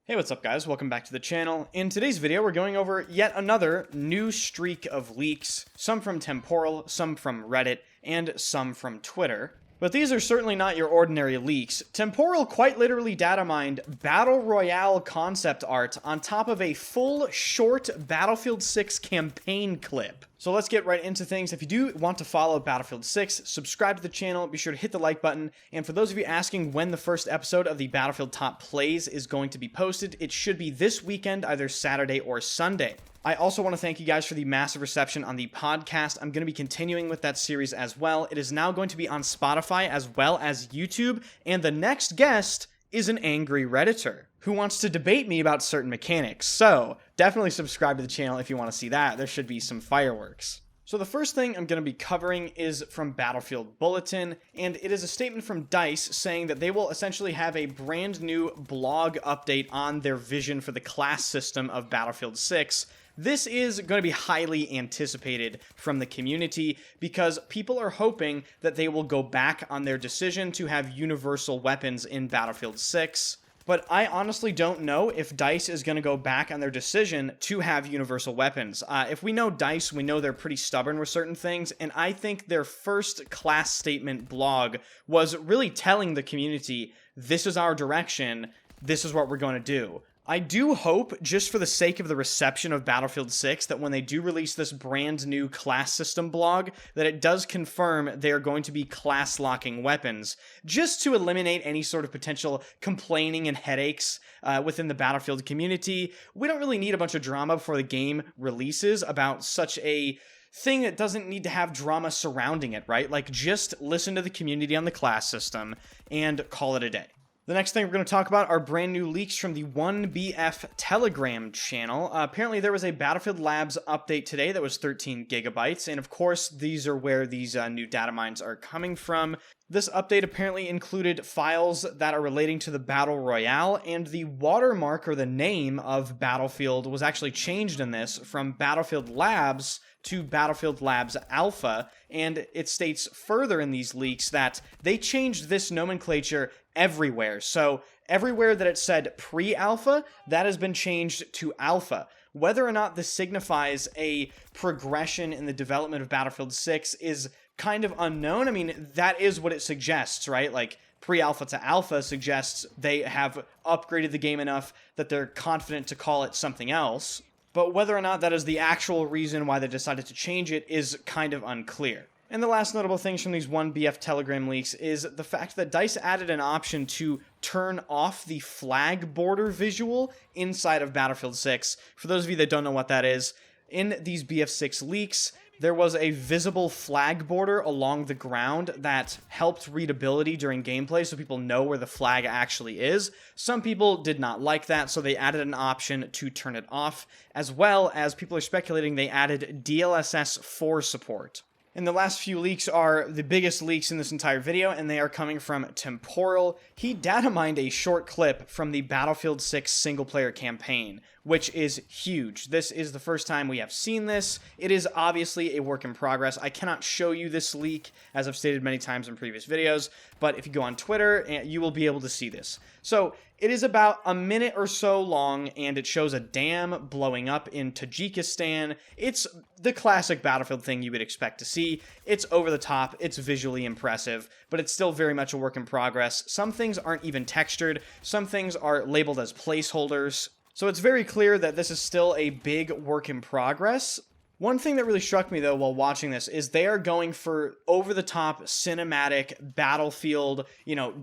Hey, what's up guys? Welcome back to the channel. In today's video, we're going over yet another new streak of leaks, some from Temporyal, some from Reddit, and some from Twitter. But these are certainly not your ordinary leaks. Temporyal quite literally data mined Battle Royale concept art on top of a full, short Battlefield 6 campaign clip. So let's get right into things. If you do want to follow Battlefield 6, subscribe to the channel, be sure to hit the like button, and for those of you asking when the first episode of the Battlefield Top Plays is going to be posted, it should be this weekend, either Saturday or Sunday. I also want to thank you guys for the massive reception on the podcast. I'm going to be continuing with that series as well. It is now going to be on Spotify as well as YouTube, and the next guest is an angry Redditor who wants to debate me about certain mechanics. So definitely subscribe to the channel if you want to see that. There should be some fireworks. So the first thing I'm going to be covering is from Battlefield Bulletin, and it is a statement from DICE saying that they will essentially have a brand new blog update on their vision for the class system of Battlefield 6. This is going to be highly anticipated from the community because people are hoping that they will go back on their decision to have universal weapons in Battlefield 6. But I honestly don't know if DICE is going to go back on their decision to have universal weapons. If we know DICE, we know they're pretty stubborn with certain things, and I think their first class statement blog was really telling the community, this is our direction, this is what we're going to do. I do hope, just for the sake of the reception of Battlefield 6, that when they do release this brand new class system blog, that it does confirm they are going to be class-locking weapons, just to eliminate any sort of potential complaining and headaches within the Battlefield community. We don't really need a bunch of drama before the game releases about such a thing that doesn't need to have drama surrounding it, right? Like, just listen to the community on the class system and call it a day. The next thing we're going to talk about are brand new leaks from the 1BF Telegram channel. Apparently there was a Battlefield Labs update today that was 13 gigabytes, and of course these are where these new data mines are coming from. This update apparently included files that are relating to the Battle Royale, and the watermark or the name of Battlefield was actually changed in this from Battlefield Labs to Battlefield Labs Alpha, and it states further in these leaks that they changed this nomenclature everywhere. So everywhere that it said pre-alpha, that has been changed to alpha. Whether or not this signifies a progression in the development of Battlefield 6 is kind of unknown. I mean, that is what it suggests, right? Like, pre-alpha to alpha suggests they have upgraded the game enough that they're confident to call it something else. But whether or not that is the actual reason why they decided to change it is kind of unclear. And the last notable things from these 1BF Telegram leaks is the fact that DICE added an option to turn off the flag border visual inside of Battlefield 6. For those of you that don't know what that is, in these BF6 leaks, there was a visible flag border along the ground that helped readability during gameplay so people know where the flag actually is. Some people did not like that, so they added an option to turn it off, as well as people are speculating they added DLSS 4 support. And the last few leaks are the biggest leaks in this entire video, and they are coming from Temporyal. He data mined a short clip from the Battlefield 6 single-player campaign, which is huge. This is the first time we have seen this. It is obviously a work in progress. I cannot show you this leak, as I've stated many times in previous videos, but if you go on Twitter, you will be able to see this. So it is about a minute or so long, and it shows a dam blowing up in Tajikistan. It's the classic Battlefield thing you would expect to see. It's over the top, it's visually impressive, but it's still very much a work in progress. Some things aren't even textured, some things are labeled as placeholders. So it's very clear that this is still a big work in progress. One thing that really struck me, though, while watching this is they are going for over-the-top cinematic Battlefield,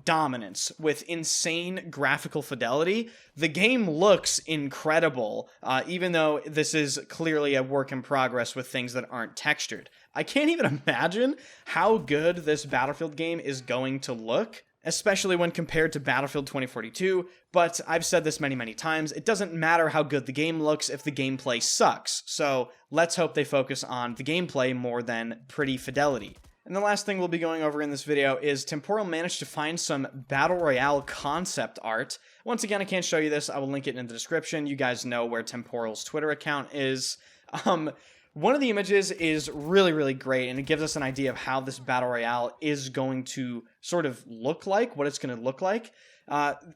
dominance with insane graphical fidelity. The game looks incredible, even though this is clearly a work in progress with things that aren't textured. I can't even imagine how good this Battlefield game is going to look, especially when compared to Battlefield 2042, but I've said this many, many times, it doesn't matter how good the game looks if the gameplay sucks, so let's hope they focus on the gameplay more than pretty fidelity. And the last thing we'll be going over in this video is Temporyal managed to find some Battle Royale concept art. Once again, I can't show you this, I will link it in the description. You guys know where Temporyal's Twitter account is. One of the images is really, really great, and it gives us an idea of how this Battle Royale is going to sort of look like, what it's going to look like.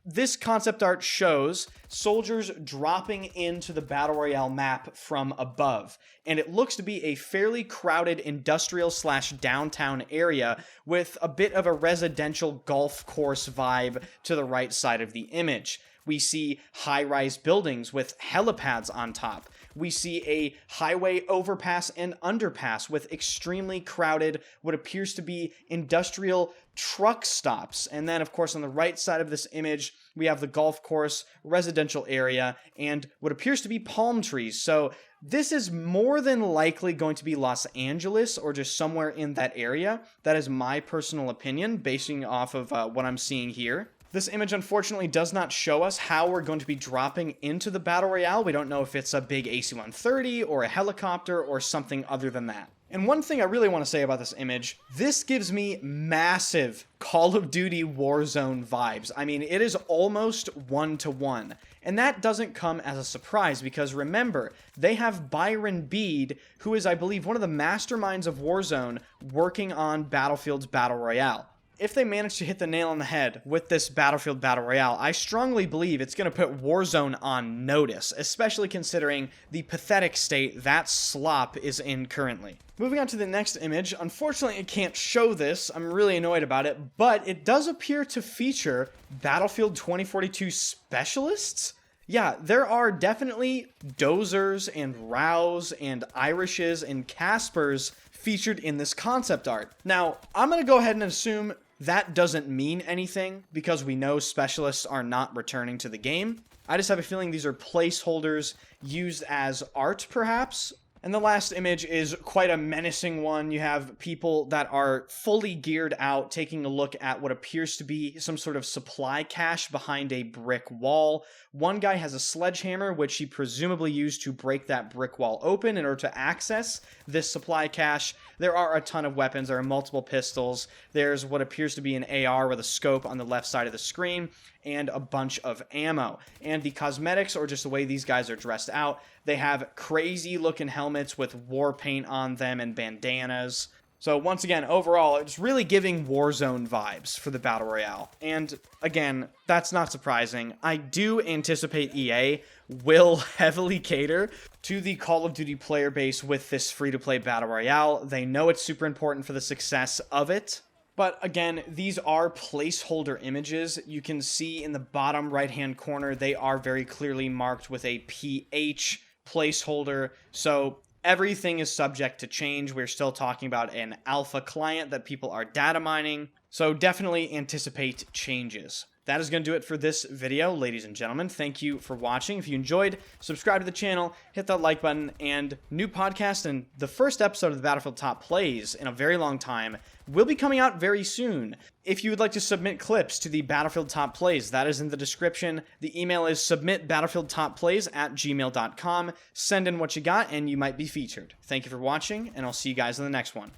This concept art shows soldiers dropping into the Battle Royale map from above, and it looks to be a fairly crowded industrial/downtown area with a bit of a residential golf course vibe to the right side of the image. We see high-rise buildings with helipads on top. We see a highway overpass and underpass with extremely crowded, what appears to be industrial truck stops. And then, of course, on the right side of this image, we have the golf course, residential area, and what appears to be palm trees. So this is more than likely going to be Los Angeles or just somewhere in that area. That is my personal opinion, basing off of what I'm seeing here. This image, unfortunately, does not show us how we're going to be dropping into the Battle Royale. We don't know if it's a big AC-130 or a helicopter or something other than that. And one thing I really want to say about this image, this gives me massive Call of Duty Warzone vibes. I mean, it is almost one-to-one. And that doesn't come as a surprise because remember, they have Byron Bede, who is, I believe, one of the masterminds of Warzone working on Battlefield's Battle Royale. If they manage to hit the nail on the head with this Battlefield Battle Royale, I strongly believe it's going to put Warzone on notice, especially considering the pathetic state that slop is in currently. Moving on to the next image, unfortunately it can't show this, I'm really annoyed about it, but it does appear to feature Battlefield 2042 specialists. Yeah, there are definitely Dozers and Rows and Irishes and Caspers featured in this concept art. Now, I'm going to go ahead and assume that doesn't mean anything because we know specialists are not returning to the game. I just have a feeling these are placeholders used as art, perhaps. And the last image is quite a menacing one. You have people that are fully geared out, taking a look at what appears to be some sort of supply cache behind a brick wall. One guy has a sledgehammer, which he presumably used to break that brick wall open in order to access this supply cache. There are a ton of weapons. There are multiple pistols. There's what appears to be an AR with a scope on the left side of the screen, and a bunch of ammo. And the cosmetics, or just the way these guys are dressed out, they have crazy looking helmets with war paint on them and bandanas. So once again, overall, it's really giving Warzone vibes for the Battle Royale. And again, that's not surprising. I do anticipate EA will heavily cater to the Call of Duty player base with this free-to-play Battle Royale. They know it's super important for the success of it. But again, these are placeholder images. You can see in the bottom right-hand corner, they are very clearly marked with a PH placeholder. So everything is subject to change. We're still talking about an alpha client that people are data mining. So definitely anticipate changes. That is going to do it for this video, ladies and gentlemen. Thank you for watching. If you enjoyed, subscribe to the channel, hit that like button, and new podcast and the first episode of the Battlefield Top Plays in a very long time will be coming out very soon. If you would like to submit clips to the Battlefield Top Plays, that is in the description. The email is submitbattlefieldtopplays@gmail.com. Send in what you got and you might be featured. Thank you for watching, and I'll see you guys in the next one.